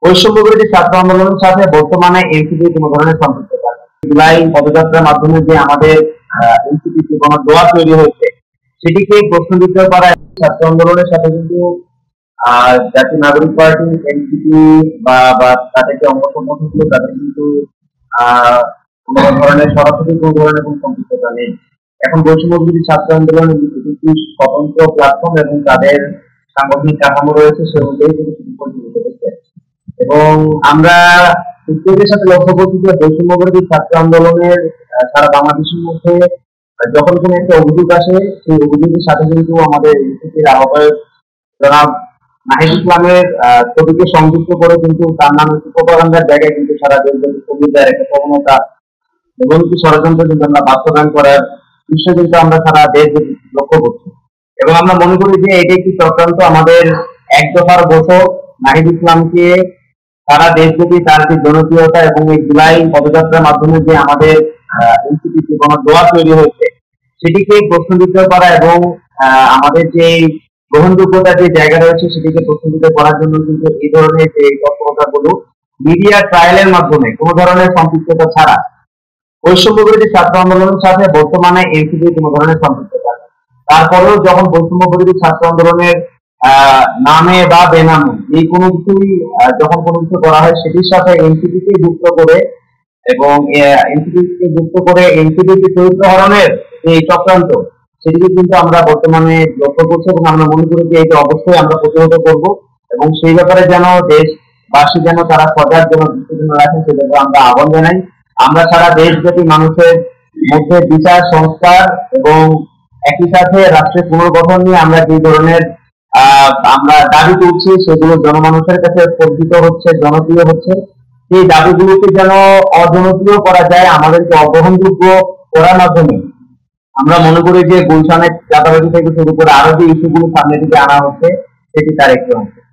বৈষম্য বিরোধী ছাত্র আন্দোলনের সাথে বর্তমানে এনসিপির কোনো ধরনের সম্পৃক্ততা নেই। জুলাই পদযাত্রার মাধ্যমে যে আমাদের এনসিপি যে দোয়া তৈরি হয়েছে সেটিকে প্রশ্নবিদ্ধ করা ছাত্র আন্দোলনের সাথে কিন্তু জাতীয় নাগরিক পার্টি এনসিপি বা তাদের যে অঙ্গ সংগঠন ছিল তাদের কিন্তু কোনো ধরনের সরাসরি কোনো ধরনের কোনো সম্পৃক্ততা নেই। এখন বৈষম্য বিরোধী ছাত্র আন্দোলন একটি স্বতন্ত্র প্ল্যাটফর্ম এবং তাদের সাংগঠনিক কাঠামো রয়েছে সে অনুযায়ী কিন্তু পরিচালিত হচ্ছে। এবং আমরা উদ্যোগের সাথে লক্ষ্য করছি যে বৈষম্য বিরোধী ছাত্র আন্দোলনের সারা বাংলাদেশের মধ্যে যখন কোনো একটা অভিযোগ আসে সেই অভিযোগের সাথে কিন্তু আমাদের এনসিপির আহ্বায়ক জনাব নাহিদ ইসলামের ছবিকে সংযুক্ত করে কিন্তু তার নামে প্রোপাগান্ডার জায়গায় কিন্তু সারা দেশব্যাপী ছড়িয়ে দেওয়ার একটা প্রবণতা এবং একটি ষড়যন্ত্র কিন্তু আমরা বাস্তবায়ন করার বিষয় কিন্তু আমরা সারা দেশ লক্ষ্য করছি। এবং আমরা মনে করি যে এটি একটি চক্রান্ত আমাদের এক দফার ঘোষক নাহিদ ইসলামকে সারা দেশব্যাপী তার যে জনপ্রিয়তা এবং এই জুলাই পদযাত্রার মাধ্যমে যে আমাদের এনসিপি যে দোয়া তৈরি হয়েছে সেটিকে প্রশ্নবিদ্ধ করা এবং আমাদের যে গ্রহণযোগ্যতা যে জায়গা রয়েছে সেটিকে প্রশ্নবিদ্ধ করার জন্য কিন্তু এই ধরনের যে তৎপরতাগুলো মিডিয়া ট্রায়ালের মাধ্যমে কোনো ধরনের সম্পৃক্ততা ছাড়া বৈষম্য বিরোধী ছাত্র আন্দোলনের সাথে বর্তমানে এনসিপির কোনো ধরনের সম্পৃক্ততা নেই। তারপরেও যখন বৈষম্য বিরোধী ছাত্র আন্দোলনের নামে বা বেনামে এই কোনো কিছুই যখন কোনো কিছু করা হয় সেটির সাথে এনসিপি কে যুক্ত করে এবং এনসিপি কে যুক্ত করে এনসিপি যে চরিত্র হরণের যে চক্রান্ত সেটিকে কিন্তু আমরা বর্তমানে লক্ষ্য করছি এবং আমরা মনে করি যে এটা অবশ্যই আমরা প্রতিহত করব এবং সেই ব্যাপারে যেন দেশবাসী যেন তারা সজাগ যেন দৃষ্টি রাখেন সে ব্যাপারে আমরা আহ্বান জানাই। আমরা সারা দেশব্যাপী মানুষের মধ্যে বিচার সংস্কার এবং একই সাথে রাষ্ট্রের পুনর্গঠন নিয়ে আমরা যে ধরনের আমরা দাবি তুলছি সেগুলো জনমানুষের কাছে পরিচিত হচ্ছে জনপ্রিয় হচ্ছে। সেই দাবিগুলোকে যেন অজনপ্রিয় করা যায় আমাদেরকে অগ্রহণযোগ্য করার মাধ্যমে আমরা মনে করি যে গুলশানের চাঁদাবাজি থেকে শুরু করে আরো যে ইস্যুগুলো সামনের দিকে আনা হচ্ছে সেটি তার একটি অংশ।